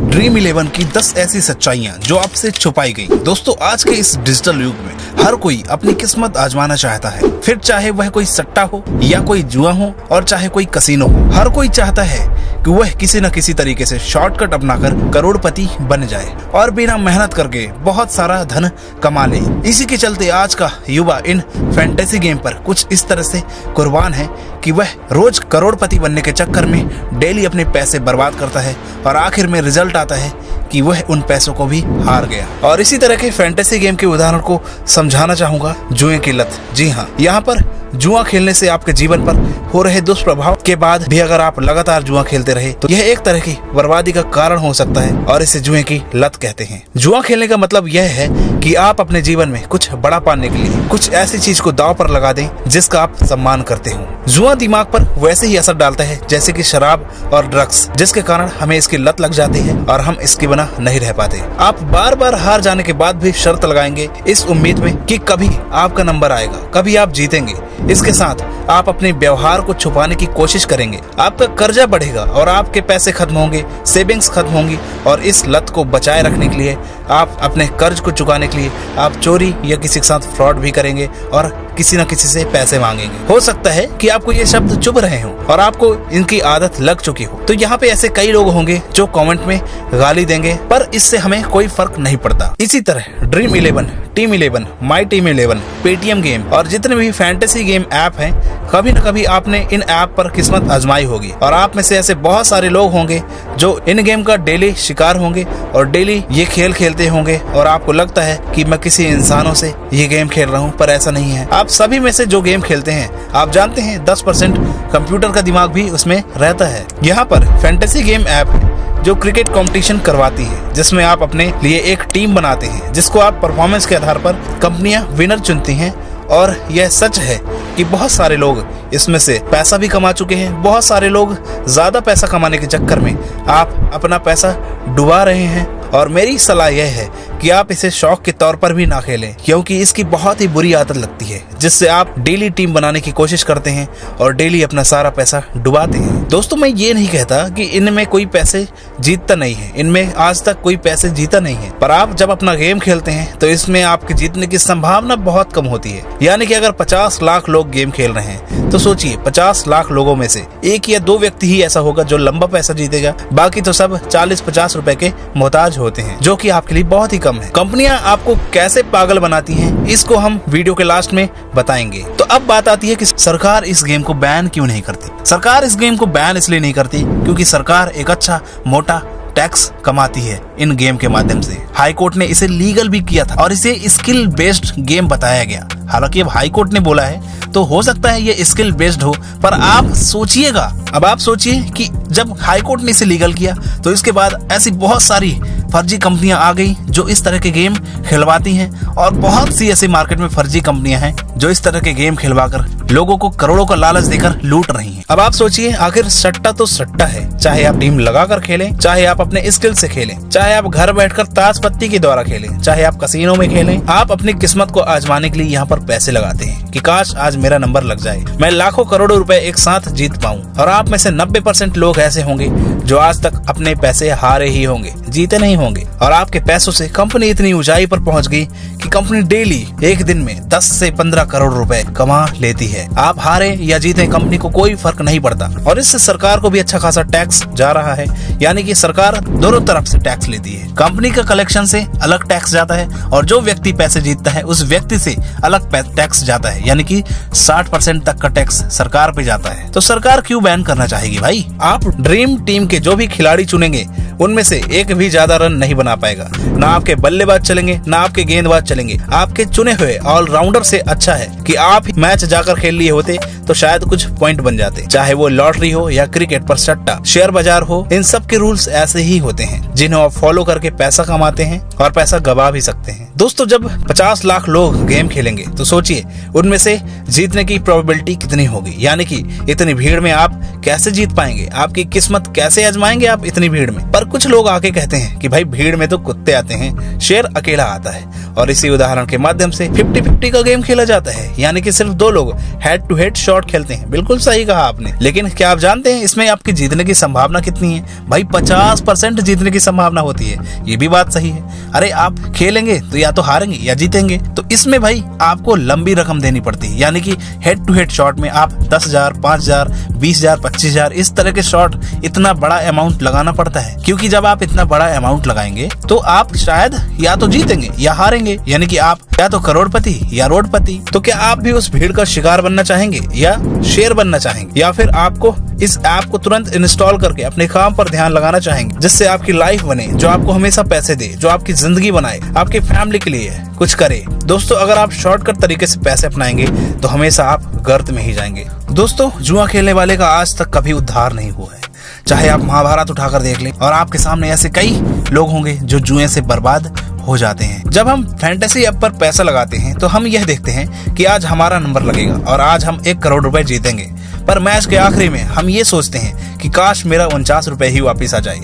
Dream 11 की 10 ऐसी सच्चाइयां जो आपसे छुपाई गई। दोस्तों, आज के इस डिजिटल युग में हर कोई अपनी किस्मत आजमाना चाहता है, फिर चाहे वह कोई सट्टा हो या कोई जुआ हो और चाहे कोई कसीनो हो। हर कोई चाहता है कि वह किसी न किसी तरीके से शॉर्टकट अपनाकर करोड़पति बन जाए और बिना मेहनत करके बहुत सारा धन कमा ले। इसी के चलते आज का युवा इन फैंटेसी गेम पर कुछ इस तरह से कुर्बान है कि वह रोज करोड़पति बनने के चक्कर में डेली अपने पैसे बर्बाद करता है और आखिर में रिजल्ट आता है कि वह उन पैसों को भी हार गया। और इसी तरह के फैंटेसी गेम के उदाहरण को समझाना चाहूंगा, जुए की लत। जी हाँ, यहाँ पर जुआ खेलने से आपके जीवन पर हो रहे दुष्प्रभाव के बाद भी अगर आप लगातार जुआ खेलते रहे तो यह एक तरह की बर्बादी का कारण हो सकता है और इसे जुए की लत कहते हैं। जुआ खेलने का मतलब यह है कि आप अपने जीवन में कुछ बड़ा पाने के लिए कुछ ऐसी चीज को दांव पर लगा दें जिसका आप सम्मान करते हो। जुआ दिमाग पर वैसे ही असर डालता है जैसे कि शराब और ड्रग्स, जिसके कारण हमें इसकी लत लग जाती है और हम इसके बिना नहीं रह पाते। आप बार बार हार जाने के बाद भी शर्त लगाएंगे इस उम्मीद में कि कभी आपका नंबर आएगा, कभी आप जीतेंगे। इसके साथ आप अपने व्यवहार को छुपाने की कोशिश करेंगे, आपका कर्जा बढ़ेगा और आपके पैसे खत्म होंगे, सेविंग्स खत्म होंगी। और इस लत को बचाए रखने के लिए आप अपने कर्ज को चुकाने के लिए आप चोरी या किसी के साथ फ्रॉड भी करेंगे और किसी न किसी से पैसे मांगेंगे। हो सकता है कि आपको ये शब्द चुभ रहे हो और आपको इनकी आदत लग चुकी हो। तो यहाँ पे ऐसे कई लोग होंगे जो कमेंट में गाली देंगे, पर इससे हमें कोई फर्क नहीं पड़ता। इसी तरह dream 11, team 11, my team 11, Paytm game और जितने भी फैंटेसी गेम ऐप हैं, कभी न कभी आपने इन ऐप पर किस्मत आजमाई होगी। और आप में से ऐसे बहुत सारे लोग होंगे जो इन गेम का डेली शिकार होंगे और डेली ये खेल खेलते होंगे और आपको लगता है कि मैं किसी इंसानों से ये गेम खेल रहा हूँ, पर ऐसा नहीं है। आप सभी में से जो गेम खेलते हैं, आप जानते हैं 10% कंप्यूटर का दिमाग भी उसमें रहता है। यहाँ पर फैंटेसी गेम ऐप है जो क्रिकेट कंपटीशन करवाती है, जिसमें आप अपने लिए एक टीम बनाते हैं जिसको आप परफॉर्मेंस के आधार पर कंपनियां विनर चुनती हैं। और यह सच है कि बहुत सारे लोग इसमें से पैसा भी कमा चुके हैं। बहुत सारे लोग ज्यादा पैसा कमाने के चक्कर में आप अपना पैसा डुबा रहे हैं। और मेरी सलाह यह है कि आप इसे शौक के तौर पर भी ना खेलें, क्योंकि इसकी बहुत ही बुरी आदत लगती है जिससे आप डेली टीम बनाने की कोशिश करते हैं और डेली अपना सारा पैसा डुबाते हैं। दोस्तों, मैं ये नहीं कहता कि इनमें कोई पैसे जीतता नहीं है, इनमें आज तक कोई पैसे जीता नहीं है, पर आप जब अपना गेम खेलते हैं तो इसमें आपके जीतने की संभावना बहुत कम होती है। यानी कि अगर 50 लाख लोग गेम खेल रहे हैं तो सोचिए 50 लाख लोगों में से 1 या 2 व्यक्ति ही ऐसा होगा जो लंबा पैसा जीतेगा, बाकी तो सब 40-50 रुपए के मोहताज होते हैं, जो कि आपके लिए बहुत ही कम है। कंपनियां आपको कैसे पागल बनाती हैं, इसको हम वीडियो के लास्ट में बताएंगे। तो अब बात आती है कि सरकार इस गेम को बैन क्यों नहीं करती। सरकार इस गेम को बैन इसलिए नहीं करती क्योंकि सरकार एक अच्छा मोटा टैक्स कमाती है इन गेम के माध्यम से। हाई कोर्ट ने इसे लीगल भी किया था और इसे स्किल बेस्ड गेम बताया गया। हालांकि अब हाई कोर्ट ने बोला है तो हो सकता है ये स्किल बेस्ड हो, पर आप सोचिएगा, अब आप सोचिए कि जब हाई कोर्ट ने इसे लीगल किया तो इसके बाद ऐसी बहुत सारी फर्जी कंपनियां आ गई जो इस तरह के गेम खिलवाती हैं। और बहुत सी ऐसी मार्केट में फर्जी कंपनियां हैं जो इस तरह के गेम खिलवाकर लोगों को करोड़ों का लालच देकर लूट रही हैं। अब आप सोचिए, आखिर सट्टा तो सट्टा है, चाहे आप टीम लगाकर खेलें, चाहे आप अपने स्किल से खेलें, चाहे आप घर बैठकर ताश पत्ती के द्वारा खेलें, चाहे आप कसीनो में खेलें, आप अपनी किस्मत को आजमाने के लिए यहाँ पर पैसे लगाते हैं कि काश आज मेरा नंबर लग जाए, मैं लाखों करोड़ों रुपए एक साथ जीत पाऊं। और आप में से 90% लोग ऐसे होंगे जो आज तक अपने पैसे हारे ही होंगे, जीते नहीं होंगे। और आपके पैसों से कंपनी इतनी ऊंचाई पर पहुंच गई कि कंपनी डेली एक दिन में 10 से 15 करोड़ रुपए कमा लेती है। आप हारे या जीते, कंपनी को कोई फर्क नहीं पड़ता। और इससे सरकार को भी अच्छा खासा टैक्स जा रहा है, यानी कि सरकार दोनों तरफ से टैक्स लेती है। कंपनी का कलेक्शन से अलग टैक्स जाता है और जो व्यक्ति पैसे जीतता है उस व्यक्ति से अलग टैक्स जाता है, यानी कि 60% तक का टैक्स सरकार पे जाता है। तो सरकार क्यों बैन करना चाहेगी भाई। आप ड्रीम टीम के जो भी खिलाड़ी चुनेंगे उनमें से एक भी ज्यादा रन नहीं बना पाएगा। ना आपके बल्लेबाज चलेंगे, ना आपके गेंदबाज चलेंगे। आपके चुने हुए ऑलराउंडर से अच्छा है कि आप मैच जाकर खेल लिए होते तो शायद कुछ पॉइंट बन जाते। चाहे वो लॉटरी हो या क्रिकेट पर सट्टा, शेयर बाजार हो, इन सब के रूल्स ऐसे ही होते हैं जिन्हें आप फॉलो करके पैसा कमाते हैं और पैसा गवा भी सकते हैं। दोस्तों, जब 50 लाख लोग गेम खेलेंगे तो सोचिए उनमें से जीतने की प्रोबेबिलिटी कितनी होगी। यानी कि इतनी भीड़ में आप कैसे जीत पाएंगे, आपकी किस्मत कैसे आजमाएंगे आप इतनी भीड़ में। पर कुछ लोग आके कहते हैं कि भाई भीड़ में तो कुत्ते आते हैं, शेर अकेला आता है। और इसी उदाहरण के माध्यम से 50-50 का गेम खेला जाता है, यानी कि सिर्फ 2 लोग हेड टू हेड शॉट खेलते हैं। बिल्कुल सही कहा आपने। लेकिन क्या आप जानते हैं इसमें आपकी जीतने की संभावना कितनी है? भाई 50% जीतने की संभावना होती है। ये भी बात सही है। अरे आप खेलेंगे तो या तो हारेंगे या जीतेंगे। तो इसमें भाई आपको लंबी रकम देनी पड़ती है, यानी कि हेड टू हेड शॉट में आप 10,000, 5,000, 20,000, 25,000 इस तरह के शॉट, इतना बड़ा अमाउंट लगाना पड़ता है। क्योंकि जब आप इतना बड़ा अमाउंट लगाएंगे तो आप शायद या तो जीतेंगे या हारेंगे, यानी कि आप या तो करोड़पति या रोडपति। तो क्या आप भी उस भीड़ का शिकार बनना चाहेंगे या शेर बनना चाहेंगे, या फिर आपको इस ऐप को तुरंत इंस्टॉल करके अपने काम पर ध्यान लगाना चाहेंगे, जिससे आपकी लाइफ बने, जो आपको हमेशा पैसे दे, जो आपकी जिंदगी बनाए, आपकी फैमिली के लिए कुछ करे? दोस्तों, अगर आप शॉर्टकट तरीके से पैसे अपनाएंगे तो हमेशा आप गर्त में ही जाएंगे। दोस्तों, जुआ खेलने वाले का आज तक कभी उद्धार नहीं हुआ है। चाहे आप महाभारत उठाकर देख लें, और आपके सामने ऐसे कई लोग होंगे जो जुए से बर्बाद हो जाते हैं। जब हम फैंटेसी ऐप पर पैसा लगाते हैं तो हम यह देखते हैं कि आज हमारा नंबर लगेगा और आज हम 1 करोड़ रुपए जीतेंगे। पर मैच के आखिरी में हम ये सोचते हैं कि काश मेरा 49 रुपए ही वापिस आ जाए।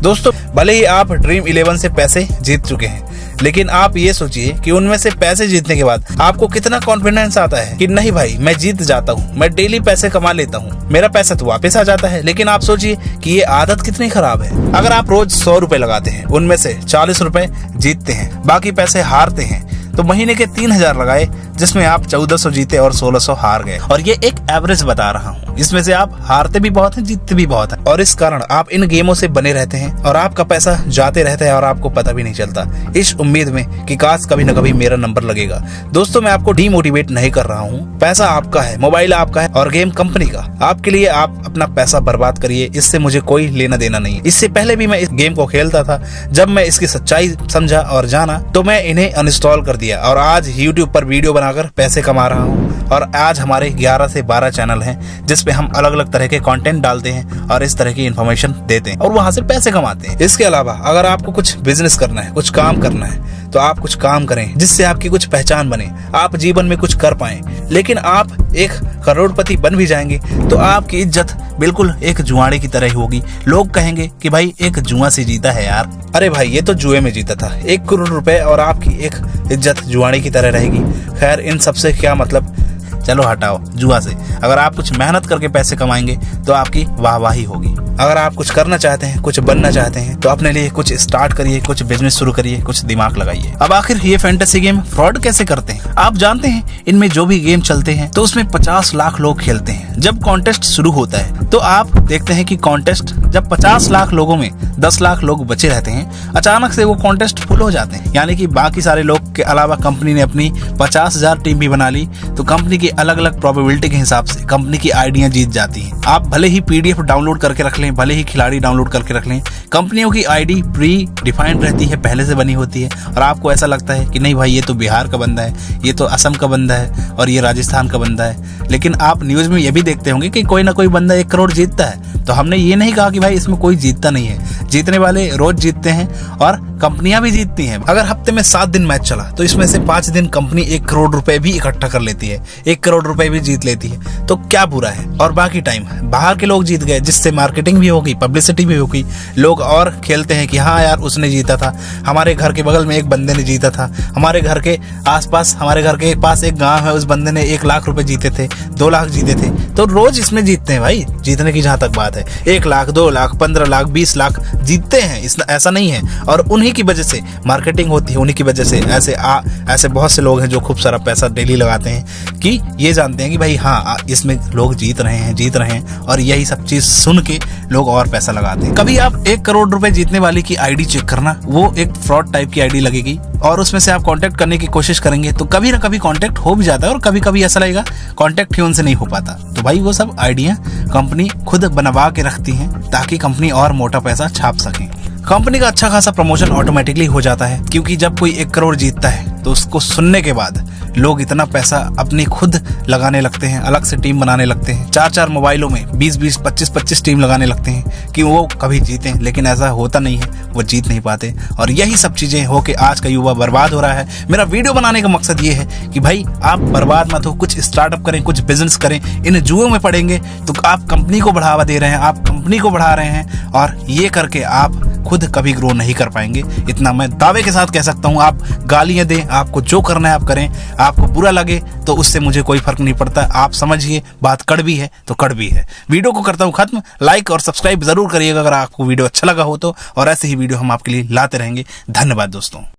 दोस्तों, भले ही आप ड्रीम 11 से पैसे जीत चुके हैं, लेकिन आप ये सोचिए कि उनमें से पैसे जीतने के बाद आपको कितना कॉन्फिडेंस आता है कि नहीं भाई, मैं जीत जाता हूँ, मैं डेली पैसे कमा लेता हूँ, मेरा पैसा तो वापस आ जाता है। लेकिन आप सोचिए कि ये आदत कितनी खराब है। अगर आप रोज 100 रुपए लगाते हैं, उनमें से 40 रुपए जीतते हैं, बाकी पैसे हारते हैं, तो महीने के 3,000 लगाए, जिसमें आप 1400 जीते और 1600 हार गए। और ये एक एवरेज बता रहा हूँ, इसमें से आप हारते भी बहुत हैं, जीतते भी बहुत हैं, और इस कारण आप इन गेमों से बने रहते हैं और आपका पैसा जाते रहता है और आपको पता भी नहीं चलता, इस उम्मीद में कि काश कभी न कभी मेरा नंबर लगेगा। दोस्तों, मैं आपको डीमोटिवेट नहीं कर रहा हूँ। पैसा आपका है, मोबाइल आपका है और गेम कंपनी का। आपके लिए आप अपना पैसा बर्बाद करिए, इससे मुझे कोई लेना देना नहीं। इससे पहले भी मैं इस गेम को खेलता था। जब मैं इसकी सच्चाई समझा और जाना तो मैं इन्हें अनइंस्टॉल कर दिया और आज YouTube पर वीडियो बनाकर पैसे कमा रहा हूँ। और आज हमारे 11 से 12 चैनल हैं जिसपे हम अलग अलग तरह के कंटेंट डालते हैं और इस तरह की इन्फॉर्मेशन देते हैं और वहां से पैसे कमाते हैं। इसके अलावा अगर आपको कुछ बिजनेस करना है, कुछ काम करना है, तो आप कुछ काम करें जिससे आपकी कुछ पहचान बने, आप जीवन में कुछ कर पाएं। लेकिन आप 1 करोड़पति बन भी जाएंगे तो आपकी इज्जत बिल्कुल एक जुआड़े की तरह होगी। लोग कहेंगे कि भाई एक जुआ से जीता है यार। अरे भाई, ये तो जुए में जीता था। 1 करोड़ रुपए और आपकी एक इज्जत जुआड़े की तरह रहेगी। खैर, इन सबसे क्या मतलब, चलो हटाओ जुआ से। अगर आप कुछ मेहनत करके पैसे कमाएंगे तो आपकी वाहवाही होगी। अगर आप कुछ करना चाहते हैं, कुछ बनना चाहते हैं, तो अपने लिए कुछ स्टार्ट करिए, कुछ बिजनेस शुरू करिए, कुछ दिमाग लगाइए। अब आखिर ये फैंटेसी गेम फ्रॉड कैसे करते हैं? आप जानते हैं, इनमें जो भी गेम चलते हैं तो उसमें 50 लाख लोग खेलते हैं। जब कॉन्टेस्ट शुरू होता है तो आप देखते हैं कि कॉन्टेस्ट जब 50 लाख लोगों में 10 लाख लोग बचे रहते हैं, अचानक से वो कॉन्टेस्ट फुल हो जाते हैं। यानी कि बाकी सारे लोग के अलावा कंपनी ने अपनी 50,000 टीम भी बना ली, तो कंपनी की अलग अलग प्रोबेबिलिटी के हिसाब से कंपनी की आइडिया जीत जाती हैं। आप भले ही PDF डाउनलोड करके रख लें, भले ही खिलाड़ी डाउनलोड करके रख लें, कंपनियों की आईडी प्री डिफाइंड रहती है, पहले से बनी होती है, और आपको ऐसा लगता है कि नहीं भाई, ये तो बिहार का बंदा है, ये तो असम का बंदा है और ये राजस्थान का बंदा है। लेकिन आप न्यूज में ये भी देखते होंगे कि कोई ना कोई बंदा 1 करोड़ जीतता है। तो हमने ये नहीं कहा कि भाई इसमें कोई जीतता नहीं है। जीतने वाले रोज जीतते हैं और कंपनियां भी जीतती हैं। अगर हफ्ते में 7 दिन मैच चला तो इसमें से 5 दिन कंपनी 1 करोड़ रुपए भी इकट्ठा कर लेती है, 1 करोड़ रुपए भी जीत लेती है। तो क्या बुरा है? और बाकी टाइम बाहर के लोग जीत गए, जिससे मार्केटिंग भी होगी, पब्लिसिटी भी होगी, लोग और खेलते हैं कि हाँ यार, उसने जीता था, हमारे घर के बगल में एक बंदे ने जीता था, हमारे घर के आसपास, हमारे घर के पास एक गांव है, उस बंदे ने 1 लाख रुपए जीते थे, 2 लाख जीते थे। तो रोज इसमें जीतते हैं भाई। जीतने की जहां तक बात है, 1 लाख, 2 लाख, 15 लाख, 20 लाख जीतते हैं, ऐसा नहीं है। और उन्हीं की वजह से मार्केटिंग होती है, उन्हीं की वजह से ऐसे बहुत से लोग हैं जो खूब सारा पैसा डेली लगाते हैं कि ये जानते हैं कि भाई हाँ, इसमें लोग जीत रहे हैं, और यही सब चीज सुन के लोग और पैसा लगाते हैं। कभी आप 1 करोड़ रुपए जीतने वाले की आईडी चेक करना, वो एक फ्रॉड टाइप की आईडी लगेगी और उसमें से आप कांटेक्ट करने की कोशिश करेंगे तो कभी ना कभी कांटेक्ट हो भी जाता है और कभी कभी ऐसा लगेगा कांटेक्ट ही उनसे नहीं हो पाता। तो भाई वो सब आइडिया कंपनी खुद बनवा के रखती है ताकि कंपनी और मोटा पैसा छाप सके। कंपनी का अच्छा खासा प्रमोशन ऑटोमेटिकली हो जाता है, क्योंकि जब कोई 1 करोड़ जीतता है तो उसको सुनने के बाद लोग इतना पैसा अपनी खुद लगाने लगते हैं, अलग से टीम बनाने लगते हैं, 4-4 मोबाइलों में 20-20, 25-25 टीम लगाने लगते हैं कि वो कभी जीतें। लेकिन ऐसा होता नहीं है, वो जीत नहीं पाते और यही सब चीजें हो के आज का युवा बर्बाद हो रहा है। मेरा वीडियो बनाने का मकसद ये है कि भाई आप बर्बाद मत हो, कुछ स्टार्टअप करें, कुछ बिजनेस करें। इन जुओं में पड़ेंगे तो आप कंपनी को बढ़ावा दे रहे हैं, आप कंपनी को बढ़ा रहे हैं, और ये करके आप खुद कभी ग्रो नहीं कर पाएंगे। इतना मैं दावे के साथ कह सकता हूँ। आप गालियां दें, आपको जो करना है आप करें, आपको बुरा लगे तो उससे मुझे कोई फर्क नहीं पड़ता। आप समझिए बात कड़वी है तो कड़वी है। वीडियो को करता हूँ खत्म। लाइक और सब्सक्राइब जरूर करिएगा अगर आपको वीडियो अच्छा लगा हो तो, और ऐसे ही वीडियो हम आपके लिए लाते रहेंगे। धन्यवाद दोस्तों।